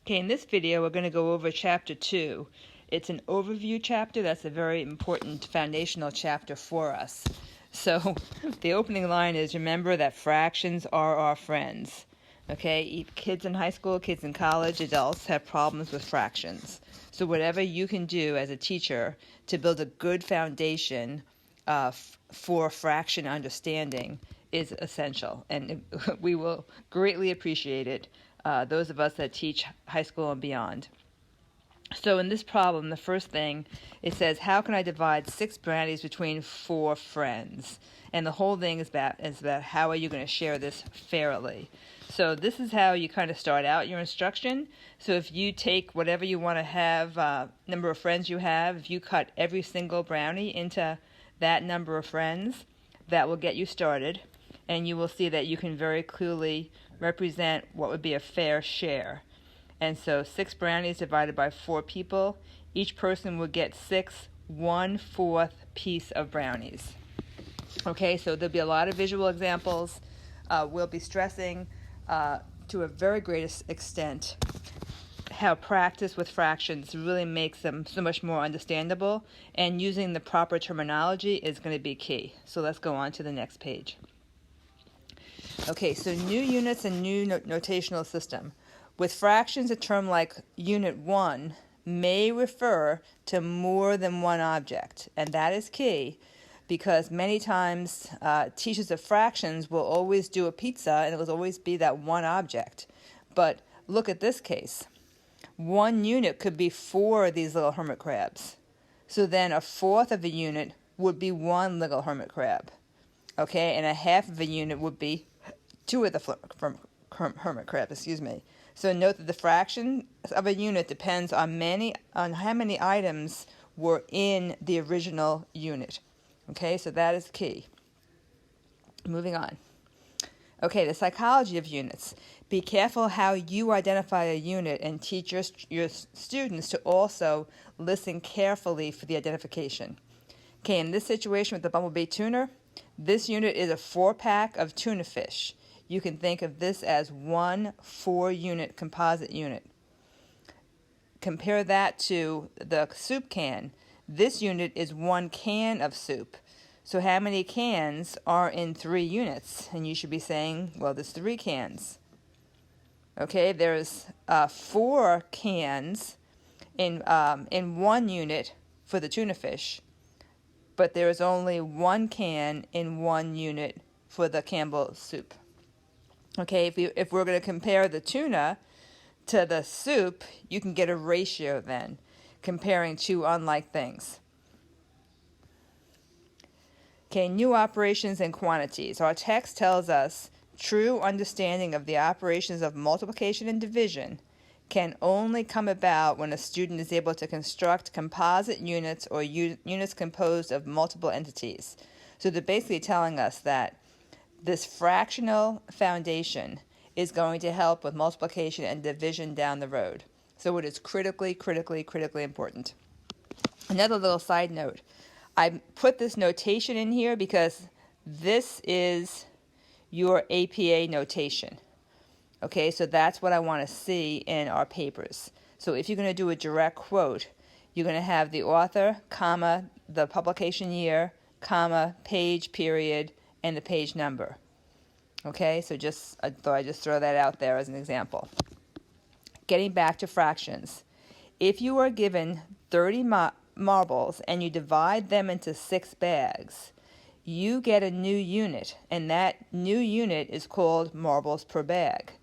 Okay, in this video we're going to go over Chapter 2. It's an overview chapter. That's a very important foundational chapter for us. So the opening line is, remember that fractions are our friends. Okay, kids in high school, kids in college, adults have problems with fractions. So whatever you can do as a teacher to build a good foundation for fraction understanding is essential, and we will greatly appreciate it, those of us that teach high school and beyond. So in this problem, the first thing, it says, how can I divide 6 brownies between 4 friends? And the whole thing is about how are you going to share this fairly? So this is how you kind of start out your instruction. So if you take whatever you want to have, number of friends you have, if you cut every single brownie into that number of friends, that will get you started. And you will see that you can very clearly represent what would be a fair share. And so 6 brownies divided by 4 people, each person would get 6 1/4 piece of brownies. Okay, so there'll be a lot of visual examples. We'll be stressing to a very great extent how practice with fractions really makes them so much more understandable, and using the proper terminology is going to be key. So let's go on to the next page. Okay, so new units and new notational system. With fractions, a term like Unit 1 may refer to more than one object, and that is key because many times teachers of fractions will always do a pizza and it will always be that one object. But look at this case. 1 unit could be 4 of these little hermit crabs. So then 1/4 of a unit would be 1 little hermit crab. Okay, and 1/2 of a unit would be 2 of the hermit crabs, So note that the fraction of a unit depends on how many items were in the original unit. Okay, so that is key. Moving on. Okay, the psychology of units. Be careful how you identify a unit and teach your students to also listen carefully for the identification. Okay, in this situation with the bumblebee tuner, this unit is a 4-pack of tuna fish. You can think of this as 1 4-unit composite unit. Compare that to the soup can. This unit is 1 can of soup. So how many cans are in 3 units? And you should be saying, well, there's 3 cans. Okay, there's 4 cans in 1 unit for the tuna fish, but there is only 1 can in 1 unit for the Campbell soup. Okay, if we're going to compare the tuna to the soup, you can get a ratio then, comparing 2 unlike things. Okay, new operations and quantities. Our text tells us true understanding of the operations of multiplication and division can only come about when a student is able to construct composite units or units composed of multiple entities. So they're basically telling us that this fractional foundation is going to help with multiplication and division down the road. So it is critically important. Another little side note. I put this notation in here because this is your APA notation. Okay, so that's what I want to see in our papers. So if you're going to do a direct quote, you're going to have the author, comma, the publication year, comma, page, period, and the page number. Okay, so I thought I'd just throw that out there as an example. Getting back to fractions. If you are given 30 marbles and you divide them into 6 bags, you get a new unit, and that new unit is called marbles per bag.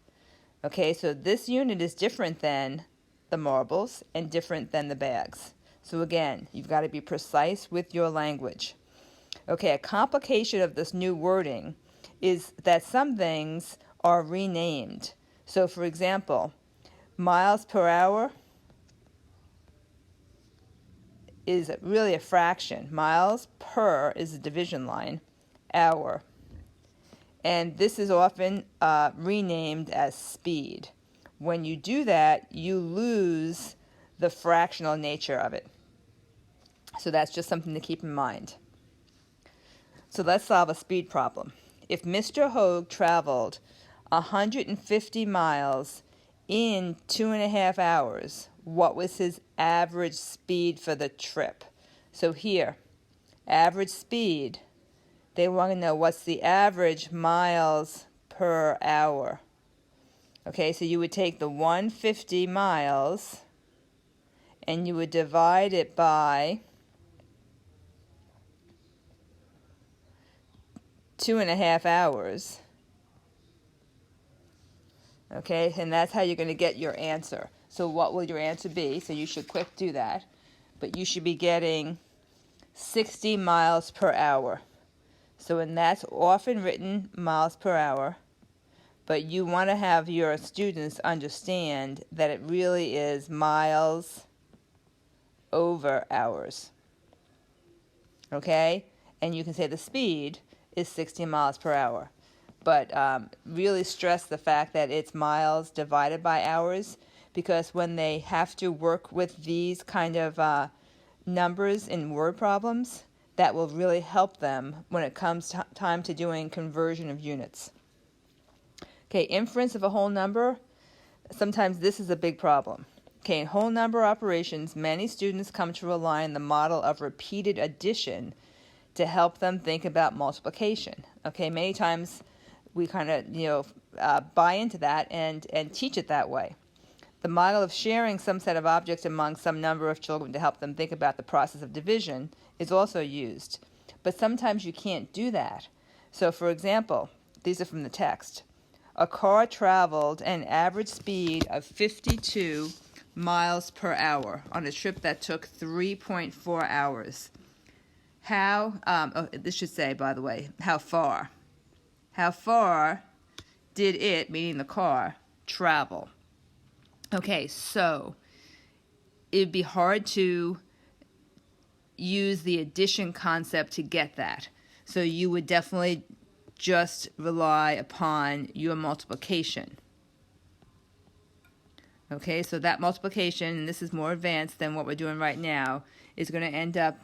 Okay, so this unit is different than the marbles and different than the bags. So again, you've got to be precise with your language. Okay, a complication of this new wording is that some things are renamed. So for example, miles per hour is really a fraction. Miles per is a division line, hour. And this is often renamed as speed. When you do that, you lose the fractional nature of it. So that's just something to keep in mind. So let's solve a speed problem. If Mr. Hogue traveled 150 miles in 2.5 hours, what was his average speed for the trip? So here, average speed, they want to know what's the average miles per hour. Okay, so you would take the 150 miles and you would divide it by 2.5 hours. Okay, and that's how you're going to get your answer. So what will your answer be? So you should quick do that. But you should be getting 60 miles per hour. So, and that's often written miles per hour. But you want to have your students understand that it really is miles over hours. Okay? And you can say the speed is 60 miles per hour. But really stress the fact that it's miles divided by hours, because when they have to work with these kind of numbers in word problems, that will really help them when it comes time to doing conversion of units. Okay, inference of a whole number, sometimes this is a big problem. Okay, in whole number operations, many students come to rely on the model of repeated addition to help them think about multiplication. Okay, many times we kind of buy into that and teach it that way. The model of sharing some set of objects among some number of children to help them think about the process of division is also used. But sometimes you can't do that. So for example, these are from the text. A car traveled an average speed of 52 miles per hour on a trip that took 3.4 hours. This should say, by the way, how far? How far did it, meaning the car, travel? Okay, so it'd be hard to use the addition concept to get that. So you would definitely just rely upon your multiplication. Okay, so that multiplication, and this is more advanced than what we're doing right now, is going to end up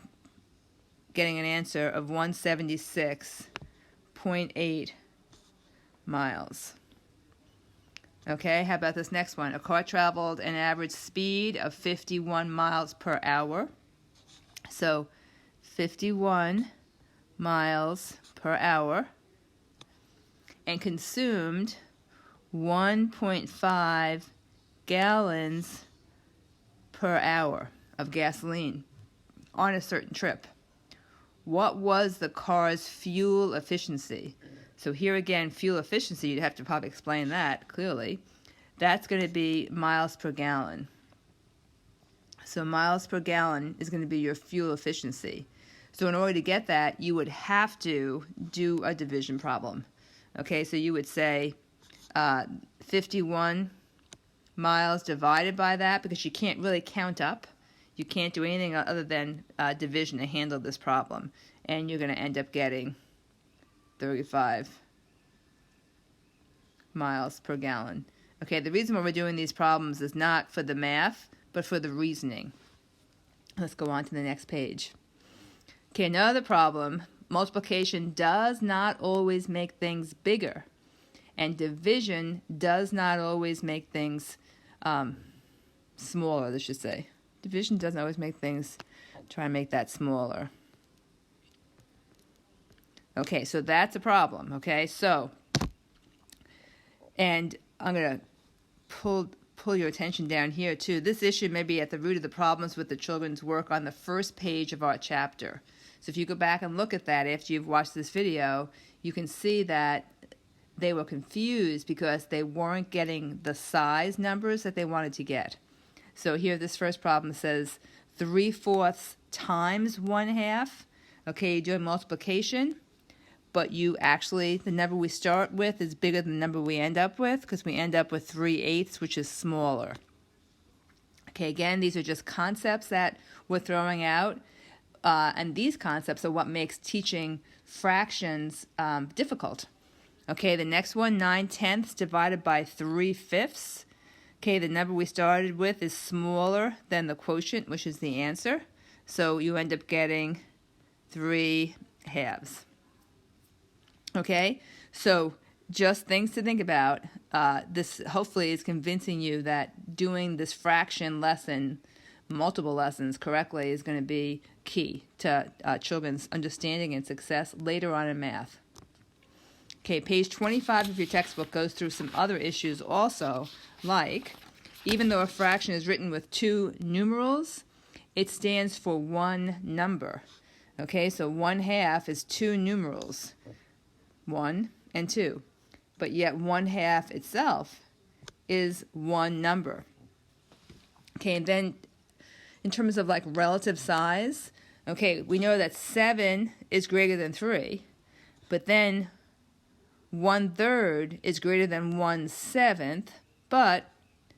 getting an answer of 176.8 miles. Okay, how about this next one? A car traveled an average speed of 51 miles per hour. So 51 miles per hour, and consumed 1.5 gallons per hour of gasoline on a certain trip. What was the car's fuel efficiency? So here again, fuel efficiency, you'd have to probably explain that clearly. That's going to be miles per gallon. So miles per gallon is going to be your fuel efficiency. So in order to get that, you would have to do a division problem. Okay, so you would say 51 miles divided by that, because you can't really count up. You can't do anything other than division to handle this problem. And you're going to end up getting 35 miles per gallon. Okay, the reason why we're doing these problems is not for the math, but for the reasoning. Let's go on to the next page. Okay, another problem, multiplication does not always make things bigger, and division does not always make things smaller, I should say. Division doesn't always make things, try and make that smaller. Okay, so that's a problem, okay? So, and I'm going to pull your attention down here too. This issue may be at the root of the problems with the children's work on the first page of our chapter. So if you go back and look at that after you've watched this video, you can see that they were confused because they weren't getting the size numbers that they wanted to get. So here this first problem says 3/4 times 1/2. Okay, you're doing multiplication, but you actually, the number we start with is bigger than the number we end up with, because we end up with 3/8, which is smaller. Okay, again, these are just concepts that we're throwing out, and these concepts are what makes teaching fractions difficult. Okay, the next one, 9/10 divided by 3/5. Okay, the number we started with is smaller than the quotient, which is the answer. So you end up getting 3/2. Okay, so just things to think about. this hopefully is convincing you that doing this fraction lesson, multiple lessons correctly, is going to be key to children's understanding and success later on in math. Okay, page 25 of your textbook goes through some other issues also, like even though a fraction is written with two numerals, it stands for one number. Okay, so 1/2 is two numerals, 1 and 2. But yet 1/2 itself is one number. Okay, and then in terms of like relative size, okay, we know that 7 is greater than 3, but then 1/3 is greater than 1/7, but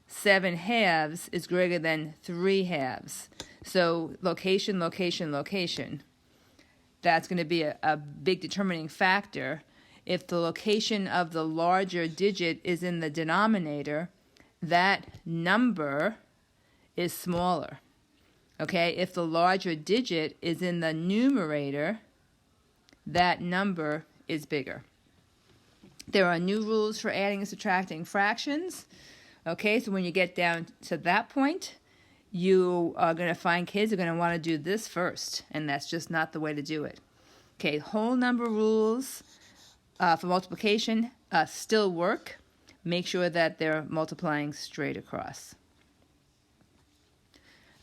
7/2 is greater than 3/2. So location, location, location. That's going to be a big determining factor. If the location of the larger digit is in the denominator, that number is smaller. Okay, if the larger digit is in the numerator, that number is bigger. There are new rules for adding and subtracting fractions. Okay, so when you get down to that point, you are going to find kids are going to want to do this first, and that's just not the way to do it. Okay, whole number rules for multiplication still work. Make sure that they're multiplying straight across.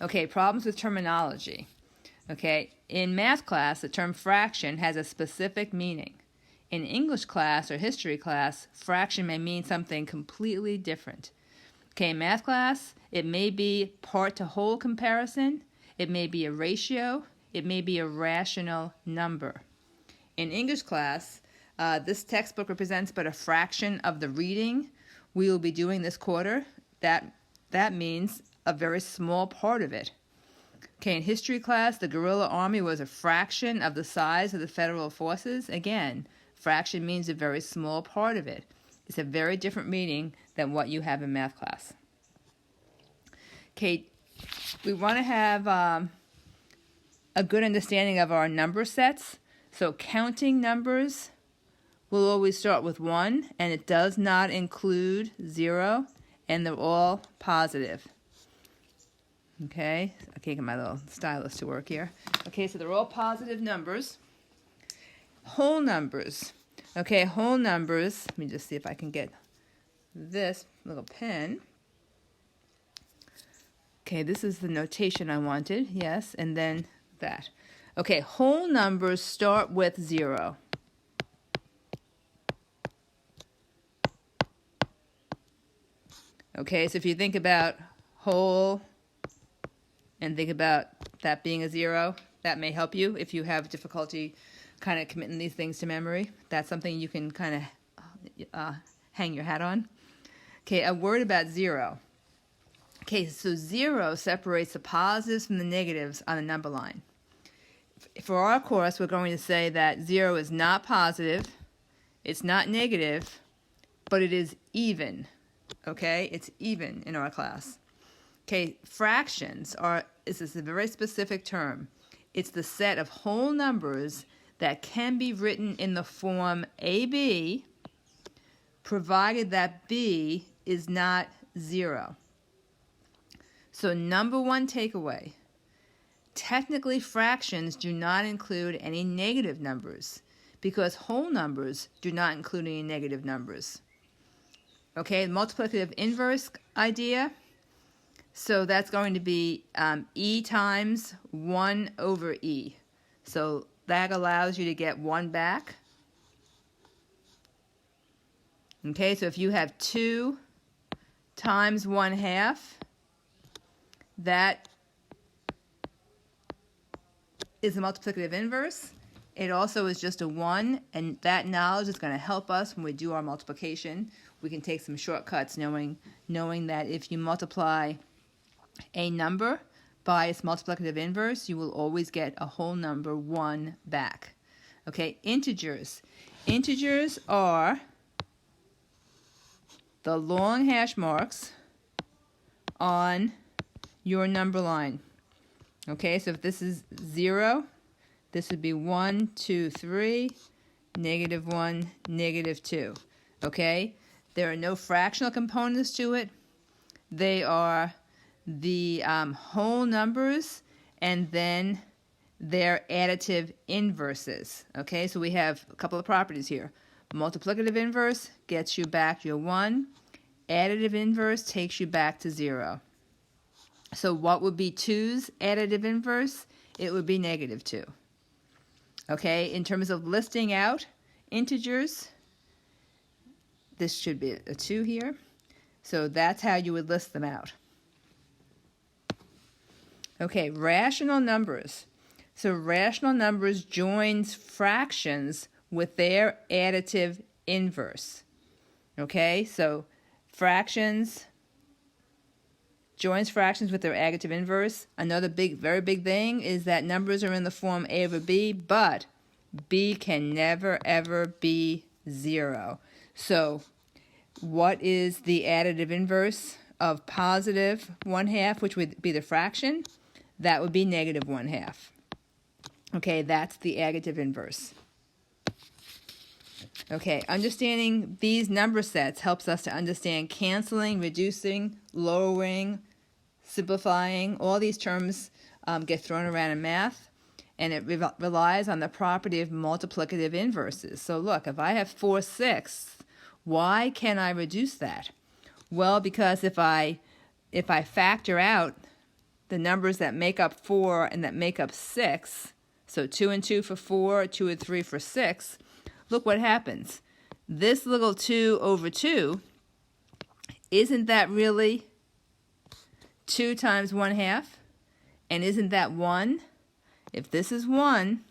Okay, problems with terminology. Okay, in math class, the term fraction has a specific meaning. In English class or history class, fraction may mean something completely different. Okay, in math class, it may be part to whole comparison, it may be a ratio, it may be a rational number. In English class, this textbook represents but a fraction of the reading we will be doing this quarter. That means a very small part of it. Okay, in history class, the guerrilla army was a fraction of the size of the federal forces. Again, fraction means a very small part of it. It's a very different meaning than what you have in math class. Okay, we want to have a good understanding of our number sets. So counting numbers will always start with 1, and it does not include 0, and they're all positive. Okay, I can't get my little stylus to work here. Okay, so they're all positive numbers. Whole numbers. Okay, whole numbers. Let me just see if I can get this little pen. Okay, this is the notation I wanted. Yes, and then that. Okay, whole numbers start with 0. Okay, so if you think about whole and think about that being a 0, that may help you if you have difficulty kind of committing these things to memory. That's something you can kind of hang your hat on. Okay, a word about 0. Okay, so 0 separates the positives from the negatives on the number line. For our course, we're going to say that 0 is not positive, it's not negative, but it is even. Okay, it's even in our class. Okay, fractions this is a very specific term. It's the set of whole numbers that can be written in the form AB, provided that B is not 0. So number one takeaway, technically fractions do not include any negative numbers because whole numbers do not include any negative numbers. Okay, multiplicative inverse idea. So that's going to be E times 1 over E. So that allows you to get 1 back. Okay, so if you have 2 times 1/2, that is a multiplicative inverse. It also is just a 1, and that knowledge is going to help us when we do our multiplication. We can take some shortcuts knowing that if you multiply a number by its multiplicative inverse, you will always get a whole number 1 back. Okay, integers. Integers are the long hash marks on your number line. Okay, so if this is 0, this would be 1, 2, 3, -1, -2. Okay, There are no fractional components to it. They are the whole numbers and then their additive inverses. Okay, so we have a couple of properties here. Multiplicative inverse gets you back your 1. Additive inverse takes you back to 0. So what would be 2's additive inverse? It would be negative 2. Okay, in terms of listing out integers, this should be a 2 here. So that's how you would list them out. Okay, rational numbers. So rational numbers joins fractions with their additive inverse. Okay, so fractions joins fractions with their additive inverse. Another very big thing is that numbers are in the form a over b, but b can never ever be 0. So what is the additive inverse of positive 1/2, which would be the fraction? That would be negative 1/2. Okay, that's the additive inverse. Okay, understanding these number sets helps us to understand canceling, reducing, lowering, simplifying. All these terms get thrown around in math, and it relies on the property of multiplicative inverses. So look, if I have 4/6, why can I reduce that? Well, because if I factor out the numbers that make up 4 and that make up 6, so 2 and 2 for 4, 2 and 3 for 6, look what happens. This little 2 over 2, isn't that really 2 times 1/2? And isn't that 1? If this is 1,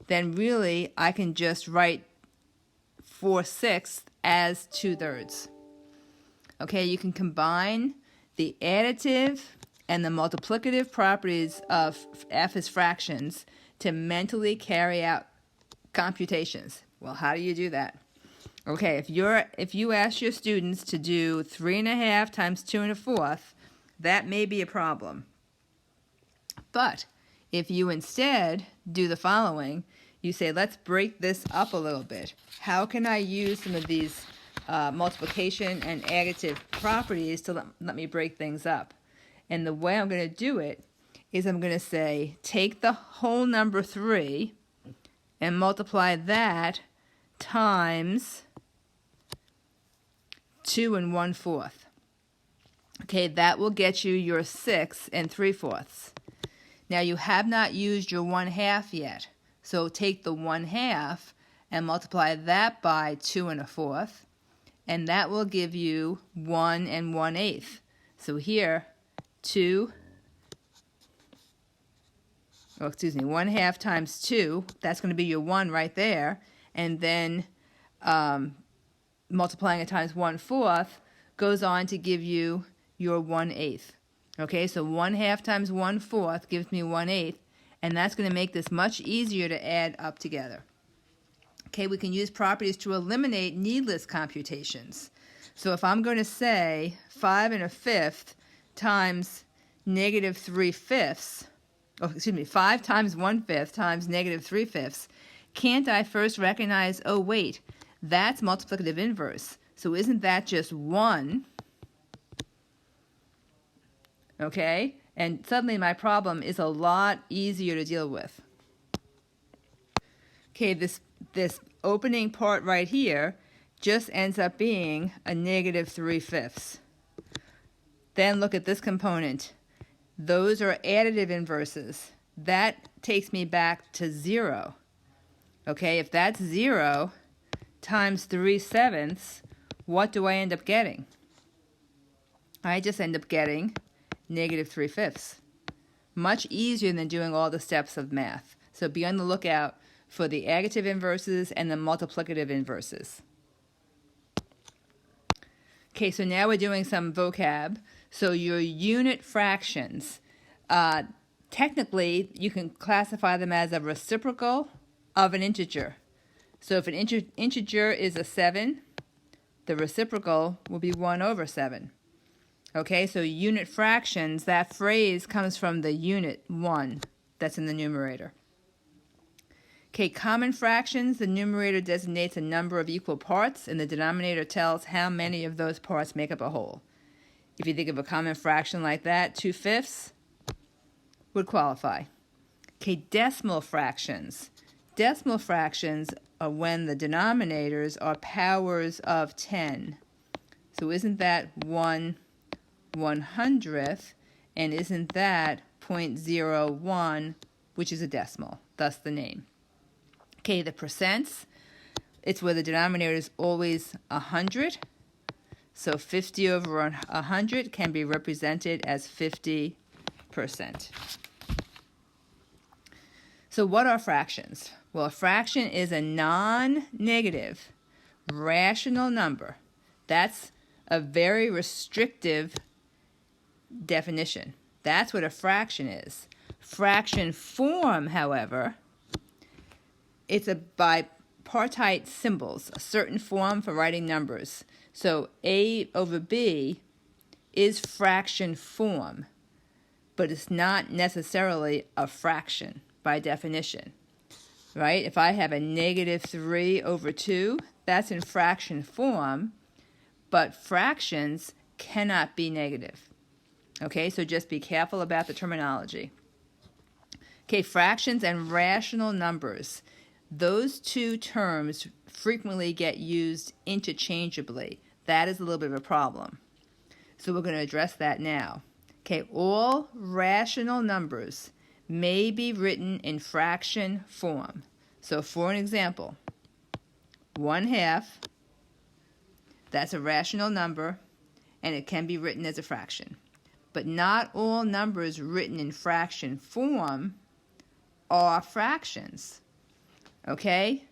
then really I can just write 4/6 as 2/3. Okay, you can combine the additive and the multiplicative properties of f as fractions to mentally carry out computations. Well, how do you do that? Okay, if you ask your students to do 3.5 times 2 1/4, that may be a problem. But if you instead do the following, you say, let's break this up a little bit. How can I use some of these multiplication and additive properties to let me break things up? And the way I'm going to do it is I'm going to say, take the whole number 3 and multiply that times 2 1/4. Okay, that will get you your 6 3/4. Now you have not used your 1/2 yet, so take the 1/2 and multiply that by 2 1/4, and that will give you 1 1/8. So here, 1/2 times 2, that's going to be your 1 right there, and then multiplying it times 1/4 goes on to give you your 1/8. Okay, so 1/2 times 1/4 gives me 1/8, and that's going to make this much easier to add up together. Okay, we can use properties to eliminate needless computations. So if I'm going to say 5 1/5 times negative 3/5, 5 times 1/5 times negative 3/5, can't I first recognize, oh wait, that's multiplicative inverse. So isn't that just 1? Okay, and suddenly my problem is a lot easier to deal with. Okay, this opening part right here just ends up being a negative 3/5. Then look at this component. Those are additive inverses. That takes me back to 0. Okay, if that's 0 times 3/7, what do I end up getting? I just end up getting negative 3/5. Much easier than doing all the steps of math. So be on the lookout for the additive inverses and the multiplicative inverses. Okay, so now we're doing some vocab. So your unit fractions, technically you can classify them as a reciprocal of an integer. So if an integer is a 7, the reciprocal will be 1/7. Okay, so unit fractions, that phrase comes from the unit 1 that's in the numerator. Okay, common fractions, the numerator designates a number of equal parts, and the denominator tells how many of those parts make up a whole. If you think of a common fraction like that, 2/5 would qualify. Okay, decimal fractions. Decimal fractions are when the denominators are powers of 10. So isn't that 1/100th, and isn't that 0.01, which is a decimal, thus the name. Okay, the percents, it's where the denominator is always 100. So 50 over 100 can be represented as 50%. So what are fractions? Well, a fraction is a non-negative rational number. That's a very restrictive definition. That's what a fraction is. Fraction form, however, it's a bipartite symbols, a certain form for writing numbers. So A over B is fraction form, but it's not necessarily a fraction by definition, right? If I have a -3 over 2, that's in fraction form, but fractions cannot be negative. Okay, so just be careful about the terminology. Okay, fractions and rational numbers. Those two terms frequently get used interchangeably. That is a little bit of a problem. So we're going to address that now. Okay, all rational numbers may be written in fraction form. So for an example, 1/2, that's a rational number, and it can be written as a fraction. But not all numbers written in fraction form are fractions. Okay?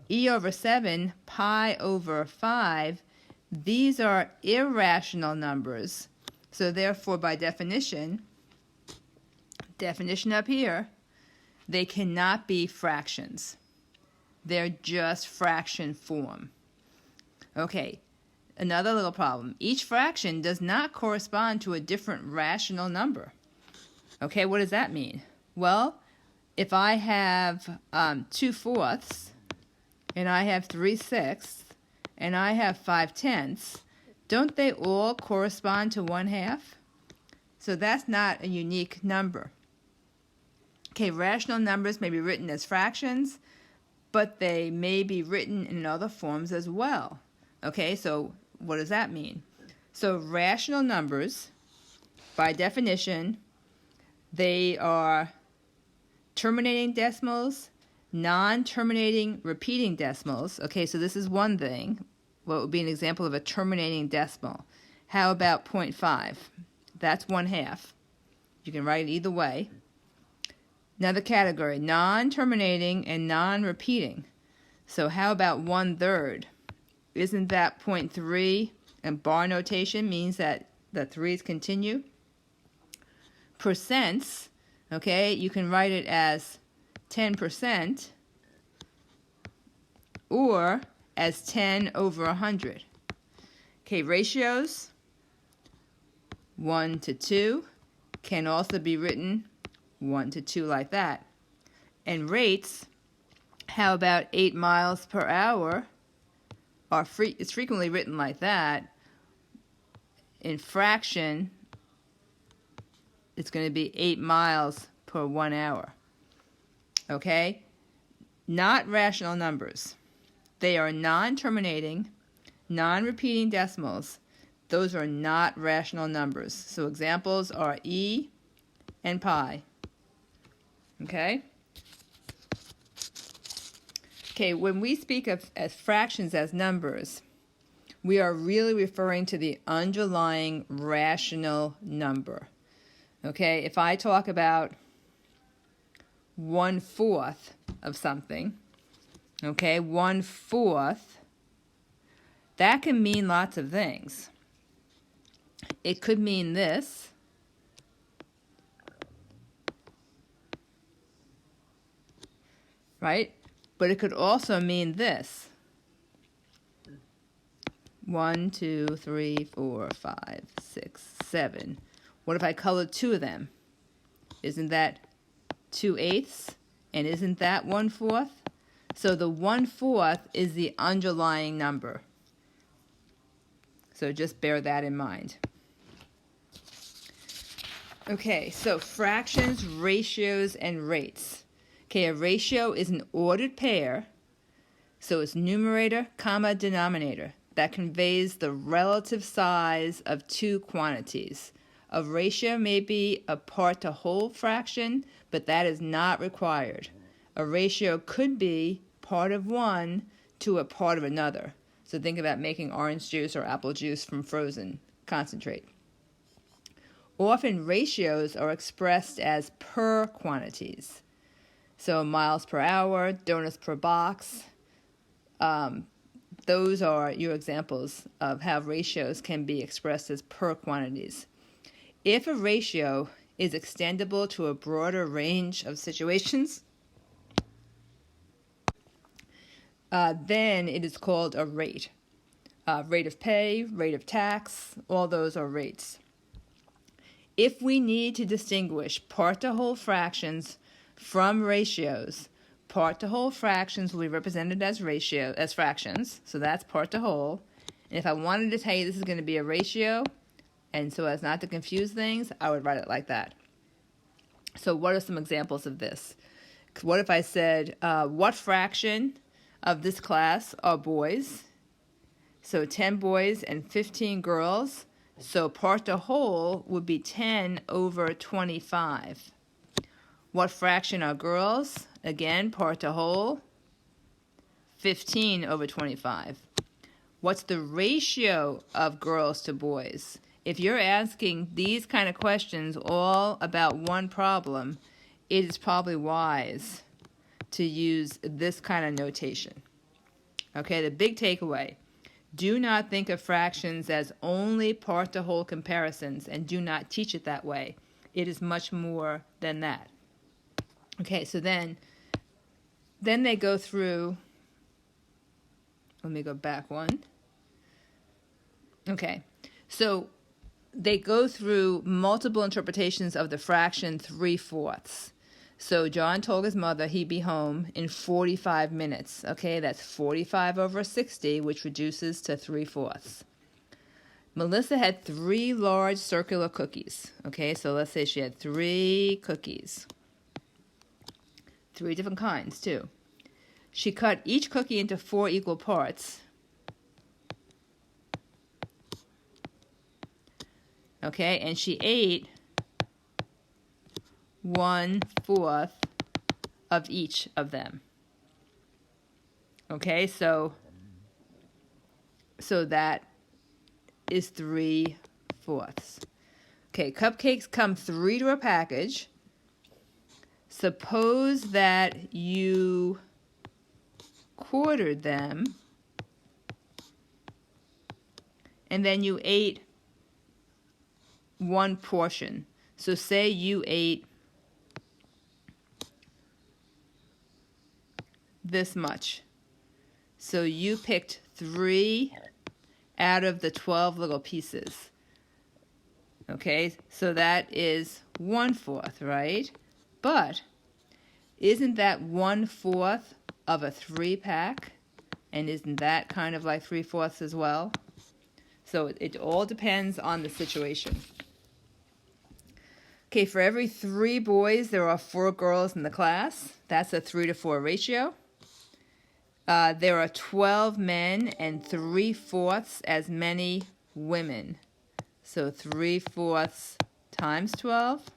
E over 7, pi over 5, these are irrational numbers. So therefore, by definition up here, they cannot be fractions. They're just fraction form. Okay, another little problem. Each fraction does not correspond to a different rational number. Okay, what does that mean? Well, if I have 2/4, and I have 3/6, and I have 5/10, don't they all correspond to 1/2? So that's not a unique number. Okay, rational numbers may be written as fractions, but they may be written in other forms as well. Okay, so what does that mean? So rational numbers, by definition, they are terminating decimals, non-terminating repeating decimals. Okay, so this is one thing. What would be an example of a terminating decimal? How about 0.5? That's 1/2. You can write it either way. Another category, non-terminating and non-repeating. So how about 1/3? Isn't that 0.3? And bar notation means that the 3's continue. Percents, okay, you can write it as 10% or as 10 over 100. Okay, ratios, 1:2, can also be written 1:2 like that. And rates, how about 8 miles per hour? It's frequently written like that. In fraction, it's going to be 8 miles per 1 hour. Okay? Not rational numbers. They are non-terminating, non-repeating decimals. Those are not rational numbers. So examples are e and pi. Okay? Okay, when we speak of as fractions as numbers, we are really referring to the underlying rational number. Okay, if I talk about 1/4 of something, okay, 1/4, that can mean lots of things. It could mean this. Right? But it could also mean this. 1, 2, 3, 4, 5, 6, 7. What if I colored 2 of them? Isn't that 2/8? And isn't that 1/4? So the 1/4 is the underlying number. So just bear that in mind. Okay, so fractions, ratios, and rates. Okay, a ratio is an ordered pair, so it's numerator, comma, denominator. That conveys the relative size of two quantities. A ratio may be a part-to-whole fraction, but that is not required. A ratio could be part of one to a part of another. So think about making orange juice or apple juice from frozen concentrate. Often ratios are expressed as per quantities. So miles per hour, donuts per box. Those are your examples of how ratios can be expressed as per quantities. If a ratio is extendable to a broader range of situations, then it is called a rate. Rate of pay, rate of tax, all those are rates. If we need to distinguish part-to-whole fractions from ratios, part-to-whole fractions will be represented as fractions, so that's part-to-whole. And if I wanted to tell you this is going to be a ratio, and so as not to confuse things, I would write it like that. So what are some examples of this? What if I said, what fraction of this class are boys? So 10 boys and 15 girls. So part-to-whole would be 10 over 25. What fraction are girls? Again, part-to-whole, 15 over 25. What's the ratio of girls to boys? If you're asking these kind of questions all about one problem, it is probably wise to use this kind of notation. Okay, the big takeaway. Do not think of fractions as only part-to-whole comparisons, and do not teach it that way. It is much more than that. Okay, so then they go through, let me go back one. Okay, so they go through multiple interpretations of the fraction 3/4. So John told his mother he'd be home in 45 minutes. Okay, that's 45 over 60, which reduces to 3/4. Melissa had 3 large circular cookies. Okay, so let's say she had 3 cookies. 3 different kinds, too. She cut each cookie into 4 equal parts. Okay, and she ate 1/4 of each of them. Okay, so that is 3/4. Okay, cupcakes come 3 to a package. Suppose that you quartered them and then you ate 1 portion. So say you ate this much. So you picked 3 out of the 12 little pieces. Okay, so that is 1/4, right? But isn't that 1/4 of a 3-pack? And isn't that kind of like 3/4 as well? So it all depends on the situation. Okay, for every 3 boys, there are 4 girls in the class. That's a 3-to-4 ratio. There are 12 men and 3/4 as many women. So 3/4 times 12.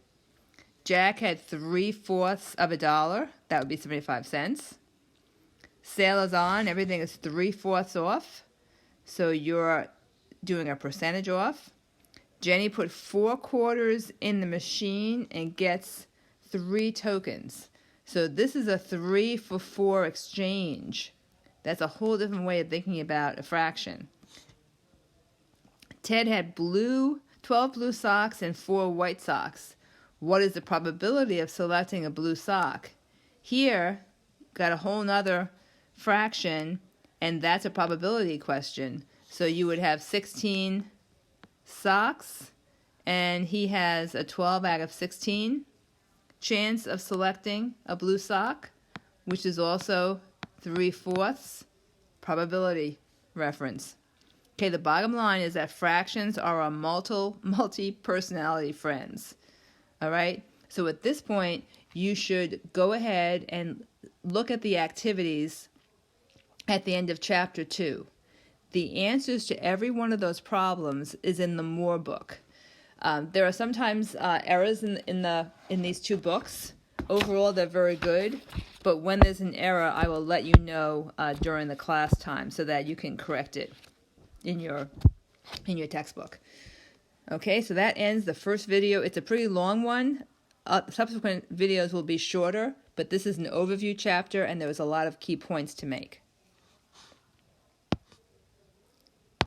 Jack had 3/4 of $1. That would be 75 cents. Sale is on. Everything is 3/4 off. So you're doing a percentage off. Jenny put 4 quarters in the machine and gets 3 tokens. So this is a 3-for-4 exchange. That's a whole different way of thinking about a fraction. Ted had 12 blue socks and 4 white socks. What is the probability of selecting a blue sock? Here, got a whole nother fraction, and that's a probability question. So you would have 16 socks, and he has a 12 out of 16 chance of selecting a blue sock, which is also 3/4 probability reference. Okay, the bottom line is that fractions are our multi-personality friends. All right? So at this point, you should go ahead and look at the activities at the end of chapter 2. The answers to every one of those problems is in the More book. There are sometimes errors in these two books. Overall, they're very good, but when there's an error, I will let you know during the class time so that you can correct it in your textbook. Okay, so that ends the first video. It's a pretty long one. Subsequent videos will be shorter, but this is an overview chapter, and there was a lot of key points to make.